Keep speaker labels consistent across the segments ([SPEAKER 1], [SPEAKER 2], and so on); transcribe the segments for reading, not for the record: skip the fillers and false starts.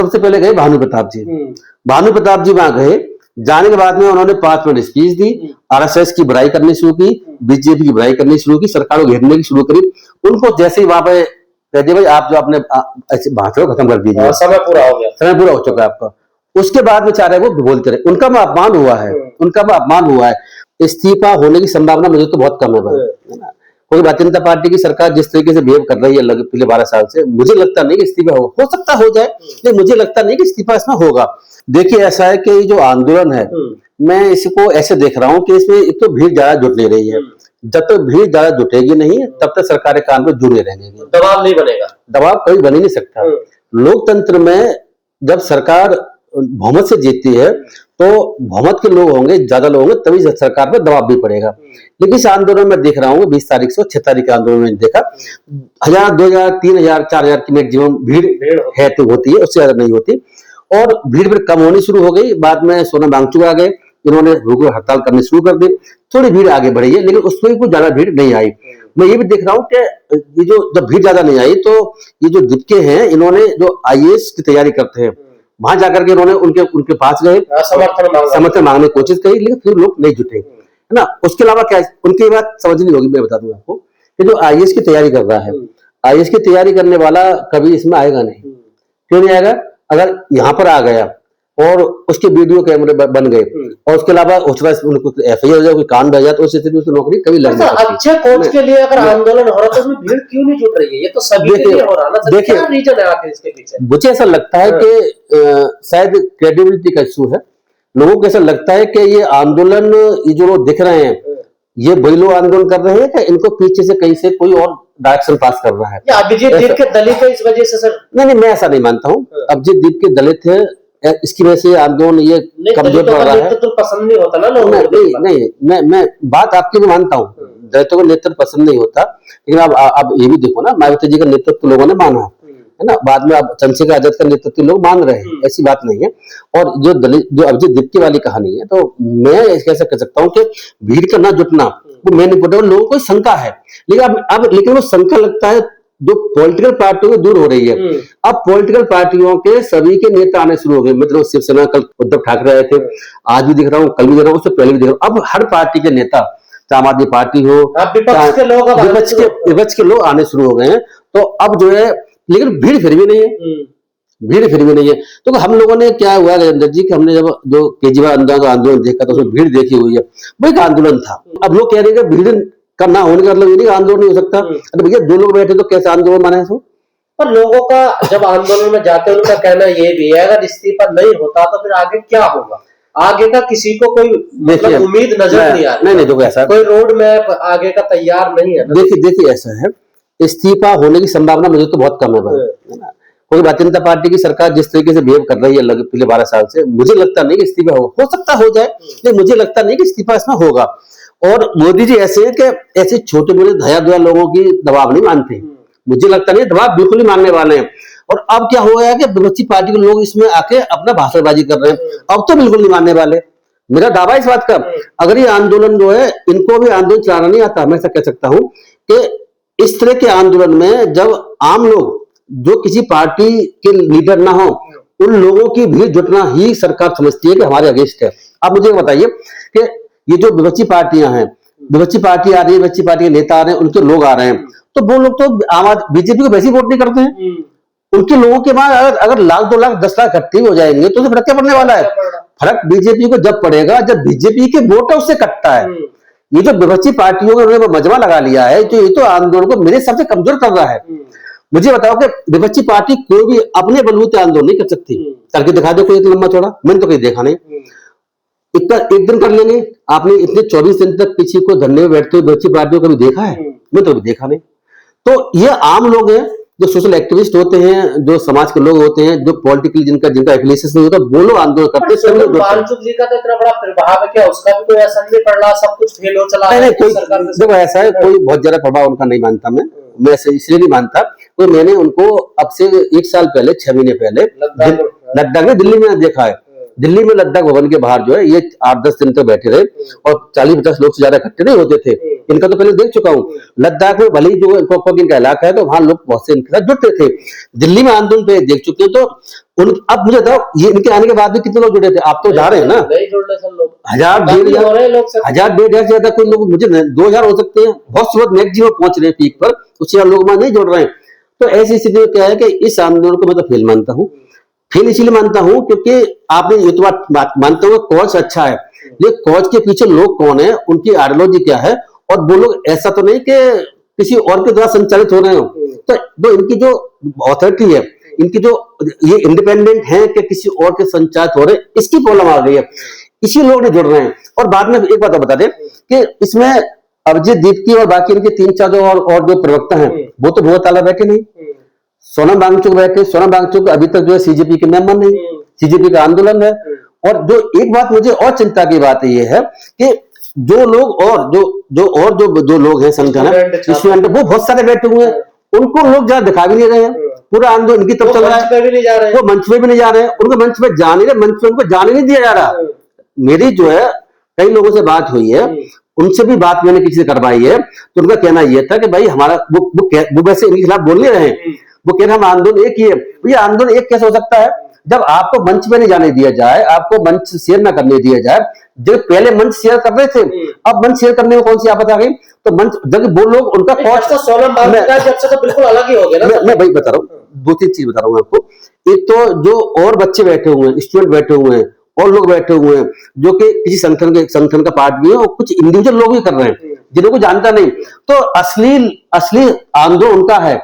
[SPEAKER 1] सबसे पहले गए भानु प्रताप जी। भानु प्रताप जी वहां गए, जाने के बाद में उन्होंने 5 मिनट स्पीच दी, आरएसएस की बुराई करनी शुरू की, बीजेपी की बुराई करनी शुरू की, सरकार को घेरने की शुरू करी। उनको जैसे ही वहां पे कह दिया भाई आप जो अपने भाषण को खत्म कर दीजिए,
[SPEAKER 2] समय पूरा हो गया,
[SPEAKER 1] समय पूरा हो चुका है आपका। उसके बाद में चाह रहे वो बोलते रहे, उनका में अपमान हुआ है, उनका में अपमान हुआ है। इस्तीफा होने की संभावना मुझे तो बहुत कम है भाई, कोई भारतीय जनता पार्टी की सरकार जिस तरीके से बिहेव कर रही है पिछले 12 साल से, मुझे लगता नहीं कि इस्तीफा हो सकता हो जाए, लेकिन मुझे लगता नहीं कि इस्तीफा इसमें होगा। देखिए ऐसा है कि जो आंदोलन है, मैं इसको ऐसे देख रहा हूं कि इसमें एक तो भीड़ ज्यादा जुट नहीं रही है। जब तक भीड़ ज्यादा जुटेगी नहीं तब तक सरकार के काम पे जुड़े रहेंगे,
[SPEAKER 2] दबाव नहीं बनेगा,
[SPEAKER 1] दबाव कभी बन ही नहीं सकता। लोकतंत्र में जब सरकार बहुमत से जीतती है तो बहुमत के लोग होंगे, ज्यादा लोग होंगे, तभी सरकार पर दबाव भी पड़ेगा। लेकिन इस आंदोलन में देख रहा हूँ 20 तारीख से 6 तारीख के आंदोलन में देखा 1000, 2000, 3000, 4000 की मैक्सिमम भीड़ है तो होती है, उससे ज्यादा नहीं होती। और भीड़ फिर कम होनी शुरू हो गई, बाद में सोनम वांगचुक आ गए, इन्होंने भूख हड़ताल करनी शुरू कर दी, थोड़ी भीड़ आगे बढ़ी है, लेकिन उसमें कुछ ज्यादा भीड़ नहीं आई। मैं ये भी देख रहा हूँ कि ये जो जब भीड़ ज्यादा नहीं आई तो ये जो दीपके हैं, इन्होंने जो आईएएस की तैयारी करते हैं वहां जाकर के इन्होंने उनके पास गए, समर्थन मांगने की कोशिश करी, लेकिन फिर लोग नहीं जुटे, है ना। उसके अलावा क्या उनकी बात समझनी होगी, मैं बता दूं आपको कि जो आईएएस की तैयारी कर रहा है, आईएएस की तैयारी करने वाला कभी इसमें आएगा नहीं। क्यों नहीं आएगा? अगर यहाँ पर आ गया और उसके वीडियो कैमरे बन गए और उसके अलावा एफआईआर हो जाए, कोई कांड रह जाए, तो उस स्थिति में उसकी नौकरी कभी लग नहीं सकती।
[SPEAKER 2] अच्छे कोच के लिए अगर आंदोलन हो रहा है तो उसमें भीड़ क्यों नहीं जुट रही है? ये तो सभी के लिए हो रहा है ना। देखिए क्या रीजन है आखिर इसके पीछे? मुझे
[SPEAKER 1] ऐसा लगता है कि शायद क्रेडिबिलिटी का इशू है। लोगों को ऐसा लगता है कि ये आंदोलन, ये जो लोग दिख रहे हैं, ये वही लोग आंदोलन कर रहे हैं कि इनको पीछे से कहीं से कोई और डायरेक्शन पास कर रहा है।
[SPEAKER 2] अभिजीत दीप के दलित है इस वजह से सर?
[SPEAKER 1] नहीं, मैं ऐसा नहीं मानता हूँ। अभिजीत दीप के दलित है, इसकी वजह से आंदोलन ये कमजोर पड़ रहा है।
[SPEAKER 2] तो पसंद नहीं होता ना लोगों को।
[SPEAKER 1] नहीं, मैं बात आपकी भी मानता हूँ, दलितों को नेतृत्व पसंद नहीं होता, लेकिन अब ये भी देखो ना, मायावती जी का नेतृत्व लोगों ने माना है ना, बाद में अब चंद्रशेखर आजाद का नेतृत्व लोग मान रहे हैं, ऐसी बात नहीं है। और जो अभिजीत दीप्ति वाली कहानी है, तो मैं कैसे कह सकता हूँ कि भीड़ का ना जुटना वो मैं नहीं बोल रहा हूँ, लोगों को शंका है, लेकिन लेकिन वो शंका लगता है जो पॉलिटिकल पार्टियों में दूर हो रही है। अब पॉलिटिकल पार्टियों के सभी के नेता आने शुरू हो गए। मतलब शिवसेना कल उद्धव ठाकरे आए थे, आज भी दिख रहा हूँ, कल भी दिख रहा हूँ, उससे पहले भी दिख रहा हूँ। अब हर पार्टी के नेता, चाहे आम आदमी पार्टी हो, विपक्ष के लोग आने शुरू हो गए हैं। तो अब जो है, लेकिन भीड़ फिर भी नहीं है, भीड़ फिर भी नहीं है। तो हम लोगों ने क्या हुआ गजेंद्र जी कि हमने जब जो केजरीवाल आंदोलन देखा तो उसमें भीड़ देखी हुई है, वो एक आंदोलन था। अब लोग कह रहे हैं कि भीड़ का ना होने का मतलब ये नहीं आंदोलन नहीं हो सकता। तो भैया 2 लोग बैठे तो कैसे आंदोलन माने इसको?
[SPEAKER 2] पर लोगों का जब आंदोलन में जाते हैं उनका कहना ये भी है अगर इस्तीफा नहीं होता तो फिर आगे क्या होगा? आगे का किसी को कोई मतलब उम्मीद नजर नहीं आ रही।
[SPEAKER 1] नहीं, देखो ऐसा
[SPEAKER 2] कोई रोड मैप आगे का तैयार नहीं है।
[SPEAKER 1] देखिए ऐसा है, इस्तीफा होने की संभावना मुझे तो बहुत कम है भाई। कोई भारतीय जनता पार्टी की सरकार जिस तरीके से बिहेव कर रही है पिछले 12 साल से, मुझे लगता नहीं कि इस्तीफा हो सकता हो जाए, लेकिन मुझे लगता नहीं कि इस्तीफा इसमें होगा। और मोदी जी ऐसे हैं कि ऐसे छोटे मोटे धया लोगों की दबाव नहीं मानते, मुझे लगता नहीं दबाव बिल्कुल ही मानने वाले हैं। और अब क्या हो गया है कि विपक्षी पार्टी के लोग इसमें आके अपना भाषणबाजी कर रहे हैं, अब तो बिल्कुल नहीं मानने वाले। मेरा दावा इस बात का, अगर ये आंदोलन जो है, इनको भी आंदोलन चलाना नहीं आता, मैं ऐसा कह सकता हूं कि इस तरह के आंदोलन में जब आम लोग जो किसी पार्टी के लीडर ना हो, उन लोगों की भीड़ जुटना ही सरकार समझती है कि हमारे अगेंस्ट है। अब मुझे बताइए कि ये जो विपक्षी पार्टियां हैं, विपक्षी पार्टी आ रही है, विपक्षी पार्टी के नेता आ रहे हैं, उनके लोग आ रहे हैं, तो वो लोग तो बीजेपी को वैसे ही वोट नहीं करते हैं। उनके लोगों के बाद अगर लाख 2 लाख 10 लाख इकट्ठे हो जाएंगे तो फर्क क्या पड़ने वाला है? फर्क बीजेपी को जब पड़ेगा जब बीजेपी के वोट उससे कटता है। ये जो विपक्षी पार्टियों का उन्होंने मजमा लगा लिया है, तो ये तो आंदोलन को मेरे हिसाब से कमजोर कर रहा है। मुझे बताओ कि विपक्षी पार्टी कोई भी अपने बलबूते आंदोलन नहीं कर सकती। करके दिखा दो कोई इतना लंबा चौड़ा, मैंने तो कहीं देखा नहीं। इतना एक दिन कर लेंगे, आपने इतने 24 दिन तक किसी को धरने में बैठते हुए विपक्षी पार्टियों को कभी देखा है? मैं तो कभी देखा नहीं। तो ये आम लोग हैं जो सोशल एक्टिविस्ट होते हैं, जो समाज के लोग होते हैं, जो पॉलिटिकली जिनका एफिलिएशन नहीं होता, वो लोग आंदोलन करते हैं।
[SPEAKER 2] वांगचुक जी का तो इतना बड़ा प्रभाव है, क्या उसका भी कोई असर नहीं पड़ रहा? सब कुछ फेल हो चला है।
[SPEAKER 1] देखो ऐसा है, कोई बहुत ज्यादा प्रभाव उनका नहीं मानता मैं इसलिए नहीं मानता। तो मैंने उनको अब से 1 साल पहले, 6 महीने पहले लद्दाख में, दिल्ली में देखा है। दिल्ली में लद्दाख भवन के बाहर जो है ये 8-10 दिन तक बैठे रहे और 40-50 लोग से ज्यादा इकट्ठे नहीं होते थे। इनका तो पहले देख चुका हूँ। लद्दाख में भले ही जो इनका इलाका है तो वहां लोग बहुत से इनके साथ जुटते थे। दिल्ली में आंदोलन पे देख चुके हैं, तो अब मुझे बताओ, ये इनके आने के बाद भी कितने लोग जुड़े थे? आप तो जा रहे हैं ना,
[SPEAKER 2] नहीं जुड़ रहे सब लोग,
[SPEAKER 1] 1000-1500 1000-1500 से ज्यादा कोई लोग, मुझे 2000 हो सकते हैं, बहुत से लोग मैक्सिमम पहुंच रहे हैं पीक पर, उससे ज्यादा लोग नहीं जुड़ रहे हैं। तो ऐसी स्थिति में क्या है कि इस आंदोलन को मैं तो फेल मानता हूँ। फेल इसलिए मानता हूँ क्योंकि आपने ये तो बात मानते हो कॉज अच्छा है, लेकिन कॉज के पीछे लोग कौन है, उनकी आइडियोलॉजी क्या है, और वो लोग ऐसा तो नहीं कि किसी और के द्वारा संचालित हो रहे हो। तो इनकी जो अथॉरिटी है, इनकी जो ये इंडिपेंडेंट है कि किसी और के संचालित हो रहे, इसकी प्रॉब्लम आ गई है, इसी लोग नहीं जुड़ रहे हैं। और बाद में एक बात बता दें कि इसमें अभिजीत दीप्ति और बाकी इनके 3-4 जो और जो प्रवक्ता हैं, वो तो बहुत आला बैठे नहीं। सोनम वांगचुक बैठे, सोनम वांगचुक अभी तक जो है सीजेपी के मेंबर नहीं, सीजेपी का आंदोलन है। और जो एक बात मुझे और चिंता की बात ये है कि जो लोग और जो लोग हैं संगठन है, स्टूडेंट, वो बहुत सारे बैठे हुए हैं, उनको लोग जरा दिखा भी नहीं रहे हैं। पूरा आंदोलन इनकी तरफ चल रहा है, वो मंच पे भी नहीं जा रहे हैं, उनको मंच पे जाने, मंच पे उनको जाने नहीं दिया जा रहा। मेरी जो है कई लोगों से बात हुई है, उनसे भी बात मैंने किसी से करवाई है, तो उनका कहना यह था कि भाई हमारा वो वैसे इनके खिलाफ बोल नहीं रहे हैं, वो कह रहे हम आंदोलन एक ही है। ये आंदोलन एक कैसे हो सकता है जब आपको मंच पे नहीं जाने दिया जाए, आपको मंच शेयर ना करने दिया जाए। जब पहले मंच शेयर कर रहे थे, अब मंच शेयर करने में कौन सी आपत आ गई? तो मंच जब वो लोग उनका
[SPEAKER 2] तो सोनम वांगचुक जब से तो बिल्कुल अलग ही हो गया ना।
[SPEAKER 1] मैं वही बता रहा हूँ, 2-3 चीज बता रहा हूँ आपको। एक तो जो और बच्चे बैठे हुए हैं, स्टूडेंट बैठे हुए हैं, और लोग बैठे हुए हैं जो कि किसी संगठन का पार्ट भी है, और कुछ इंडिविजुअल लोग भी कर रहे हैं जिनको जानता नहीं। तो असली आंदोलन उनका है।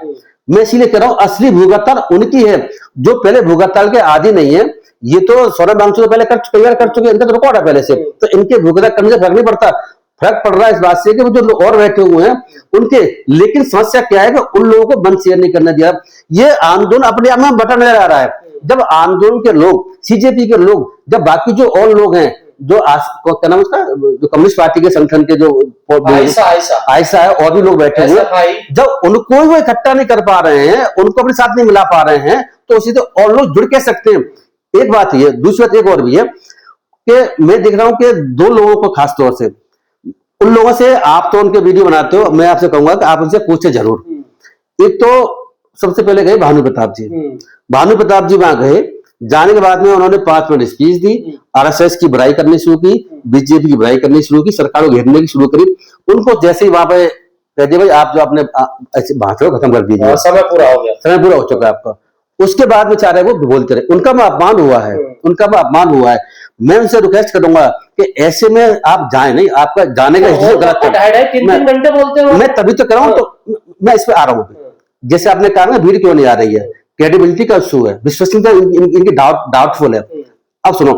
[SPEAKER 1] मैं इसीलिए कह रहा हूं असली भूगताल उनकी है, जो पहले भूगताल के आदि नहीं है। ये तो सोनम वांगचुक तो पहले कई बार कर चुके हैं, इनका तो रिकॉर्ड है पहले से, तो इनके भूगताल करने से फर्क नहीं पड़ता। फर्क पड़ रहा है इस बात से कि वो जो लोग और बैठे हुए हैं उनके, लेकिन समस्या क्या है कि उन लोगों को मंच शेयर नहीं करना दिया। ये आंदोलन अपने आप में बटा नजर आ रहा है। जब आंदोलन के लोग, सीजेपी के लोग, जब बाकी जो और लोग हैं, जो क्या नाम उसका, जो कम्युनिस्ट पार्टी के संगठन के जो आयशा है, और भी लोग बैठे हुए, जब उनको वो इकट्ठा नहीं कर पा रहे हैं, उनको अपने साथ नहीं मिला पा रहे हैं, तो उसी तो और लोग जुड़ के सकते हैं। एक बात ये, दूसरी बात एक और भी है कि मैं देख रहा हूं कि 2 लोगों को खास तौर से, उन लोगों से आप तो उनके वीडियो बनाते हो, मैं आपसे कहूंगा कि आप उनसे पूछे जरूर। एक तो सबसे पहले गए भानु प्रताप जी। भानु प्रताप जी वहां गए, जाने के बाद में उन्होंने 5 मिनट स्पीच दी, आरएसएस की बुराई करनी शुरू की, बीजेपी की बुराई करनी शुरू की, सरकार को घेरने की शुरू करी। उनको जैसे ही वहां पे कह दिया भाई आप जो अपने भाषण खत्म कर दीजिए,
[SPEAKER 2] समय पूरा हो गया,
[SPEAKER 1] समय पूरा हो चुका है आपका। उसके बाद बेचारे वो बोलते रहे, उनका में अपमान हुआ है, उनका में अपमान हुआ है। मैं उनसे रिक्वेस्ट करूंगा कि ऐसे में आप जाए नहीं, आपका जाने का गलत है।
[SPEAKER 2] 3 घंटे बोलते हो,
[SPEAKER 1] मैं तभी तो कर रहा हूं, तो मैं इस पे आ रहा हूं। जैसे आपने कहा ना भीड़ क्यों नहीं आ रही है, क्रेडिबिलिटी का इशू है, विश्वसनीयता इनकी डाउटफुल है। अब सुनो,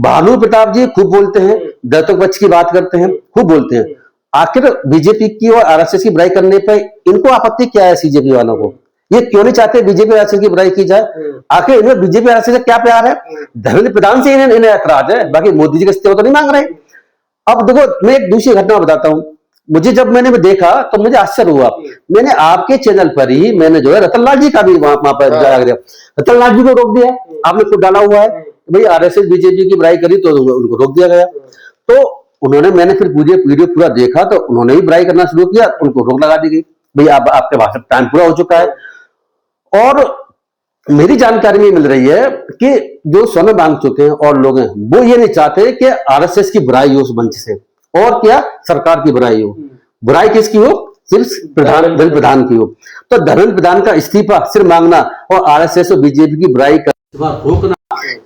[SPEAKER 1] भानु प्रताप जी खूब बोलते हैं, दलितों के पक्ष की बात करते हैं, खूब बोलते हैं। आखिर बीजेपी की और आरएसएस की बुराई करने पर इनको आपत्ति क्या है? सीजेपी वालों को ये क्यों नहीं चाहते बीजेपी आरएसएस की बुराई की जाए? आखिर इन्हें बीजेपी आरएसएस से क्या प्यार है? धर्मेंद्र प्रधान से इन्हें ऐतराज है, बाकी मोदी जी का इस्तीफा तो नहीं मांग रहे। अब देखो, मैं एक दूसरी घटना बताता हूँ। मुझे जब मैंने देखा तो मुझे आश्चर्य हुआ। मैंने आपके चैनल पर ही मैंने जो है रतनलाल जी का भी वहां पर रतनलाल जी को रोक दिया। आपने खुद डाला हुआ है भाई आरएसएस बीजेपी की बुराई करी तो उनको रोक दिया गया। तो उन्होंने, मैंने फिर वीडियो पूरा देखा तो उन्होंने भी बुराई करना शुरू किया, उनको रोक लगा दी गई, भाई आपके भाषण टाइम पूरा हो चुका है। और मेरी जानकारी में मिल रही है कि जो सोनम वांगचुक हैं और लोग हैं, वो ये नहीं चाहते कि आरएसएस की बुराई हो उस मंच से, और क्या सरकार की बुराई हो। बुराई किसकी हो? सिर्फ धर्मेंद्र प्रधान की हो। तो धर्मेंद्र प्रधान का इस्तीफा सिर्फ मांगना और आरएसएस और बीजेपी की बुराई का रोकना,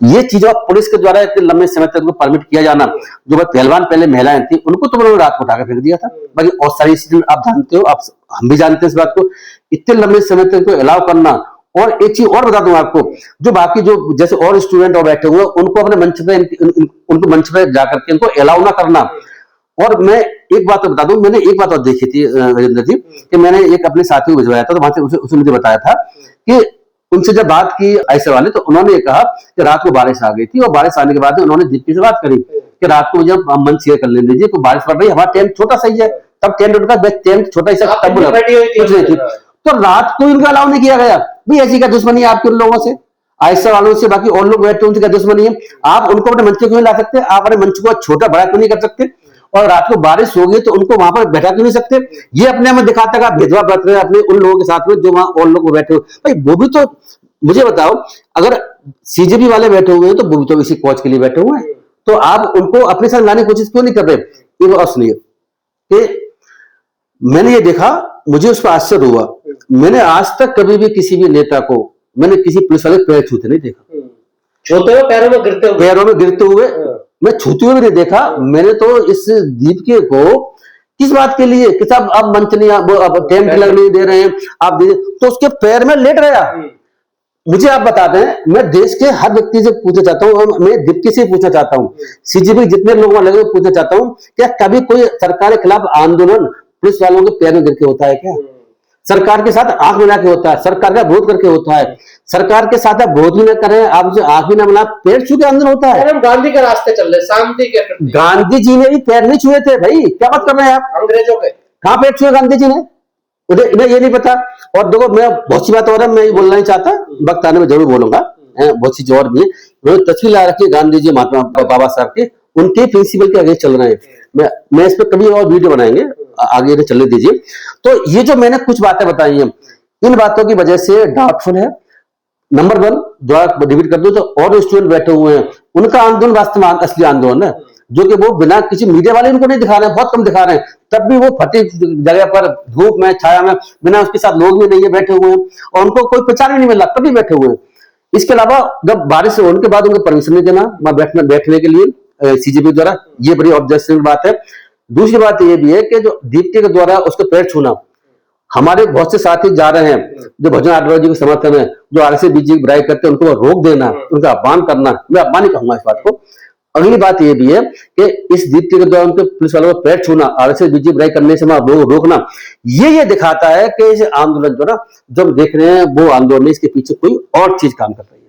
[SPEAKER 1] ये चीजों पुलिस के द्वारा इतने लंबे समय तक परमिट किया जाना। जो पहलवान पहले महिलाएं थी उनको तो उन्होंने रात को उठाकर फेंक दिया था, बाकी और सारी चीजें आप जानते हो, आप हम भी जानते हैं इस बात को। इतने लंबे समय तक अलाउ करना। और एक चीज और बता दूं आपको, जो बाकी जो जैसे और स्टूडेंट और बैठे हुए उनको अपने मंच पे, उनको मंच पे जाकर के उनको अलाउ ना करना। और मैं एक बात बता दूं, मैंने एक बात और देखी थी राजेंद्र जी, कि मैंने एक अपने साथी को भिजवाया था, तो वहां से उसने मुझे बताया था कि उनसे जब बात की ऐसे वाले, तो उन्होंने कहा कि रात को बारिश आ गई थी, और बारिश आने के बाद उन्होंने दीप्ति से बात करी कि रात को जब हम मंच शेयर कर लेने दीजिए, तो बारिश पड़ रही, हमारा टेंट छोटा सही है, तब टेंट उनका टेंट छोटा ही सा, तो रात को इनका अलाउ नहीं किया गया। भाई ऐसी क्या दुश्मनी है आपके उन लोगों से, आयशा वालों से, बाकी और लोग बैठे उनसे क्या दुश्मनी है? आप उनको अपने मंच क्यों ला सकते? आप अपने मंच को छोटा बड़ा क्यों नहीं कर सकते? और रात को बारिश हो गई तो उनको वहां पर बैठा क्यों नहीं सकते? ये अपने में दिखाता है भेदभाव बरत रहे हैं अपने उन लोगों के साथ में जो वहां और लोग बैठे हो। भाई वो भी तो मुझे बताओ, अगर सीजेपी वाले बैठे हुए हैं तो वो तो इसी कॉज के लिए बैठे हुए हैं, तो आप उनको अपने साथ लाने की कोशिश क्यों नहीं कर रहे? ये बात सुनिए कि मैंने ये देखा, मुझे उस पर आश्चर्य हुआ। मैंने आज तक कभी भी किसी भी नेता को मैंने किसी पुलिस वाले पैर छूते नहीं देखा,
[SPEAKER 2] छूते हुए पैरों में गिरते हुए
[SPEAKER 1] मैं छूते हुए भी नहीं देखा। मैंने तो इस दीपके को किस बात के लिए कि साहब आप मंच नहीं, अब कैंप लगने दे रहे हैं, आप दे, तो उसके पैर में लेट रहा। मुझे आप बता दें, मैं देश के हर व्यक्ति से पूछना चाहता हूँ, और मैं दीप्ति से पूछना चाहता हूँ, सीजीपी जितने लोग वहां लगे पूछना चाहता हूँ, क्या कभी कोई सरकार के खिलाफ आंदोलन पुलिस वालों के पैर में गिर के होता है क्या? सरकार के साथ आंख मिला के होता है, सरकार का विरोध करके होता है, सरकार के साथ आप विरोध भी न करें, आप जो आंख भी न मिला, पैर छू के आंदोलन होता है।
[SPEAKER 2] हम गांधी के रास्ते चल रहे, शांति के प्रति।
[SPEAKER 1] गांधी जी ने भी पैर नहीं छुए थे भाई, क्या बात कर रहे हैं आप?
[SPEAKER 2] अंग्रेजों के
[SPEAKER 1] कहां पैर छुए गांधी जी ने? इन्हें ये नहीं पता। और देखो, मैं बहुत सी बात हो रहा है, मैं ये बोलना नहीं चाहता, वक्त आने में जरूर बोलूंगा, बहुत सी चीज और भी है। उन्होंने तस्वीर ला रखी है गांधी जी महात्मा बाबा साहब की, उनके प्रिंसिपल के आगे चल रहे हैं। मैं इस पर कभी और वीडियो बनाएंगे, आगे चलने दीजिए। तो ये जो मैंने कुछ बातें बताई हैं, इन बातों की वजह से डाउटफुल है। नंबर 1 द्वारा डिबेट कर दो तो और स्टूडेंट बैठे हुए हैं, उनका आंदोलन वास्तव में असली आंदोलन है, जो कि वो बिना किसी मीडिया वाले उनको नहीं दिखा रहे हैं, बहुत कम दिखा रहे हैं, तब भी वो फटी जगह पर धूप में छाया में बिना उसके साथ लोग भी नहीं है बैठे हुए हैं, और उनको कोई पहचान ही नहीं मिल रहा, तभी बैठे हुए हैं। इसके अलावा जब बारिश होने के बाद उनको परमिशन नहीं देना वहां बैठने के लिए सीजीपी द्वारा, ये बड़ी ऑब्जेक्शन की बात है। दूसरी बात ये भी है कि जो दीप्ति के द्वारा उसको पैर छूना, हमारे बहुत से साथी जा रहे हैं जो भजन आडवाणी जी के समर्थन है, जो आरएसएस बीजेपी की बुराई करते हैं, उनको रोक देना, उनका अपमान करना, मैं अपमान नहीं कहूंगा इस बात को। अगली बात ये भी है कि इस दीप्ति के द्वारा उनके पुलिस वालों को पैर छूना, आरएसएस बीजेपी बुराई करने से रोकना, ये दिखाता है कि इस आंदोलन जो ना जो हम देख रहे हैं वो आंदोलन, इसके पीछे कोई और चीज काम कर रही है।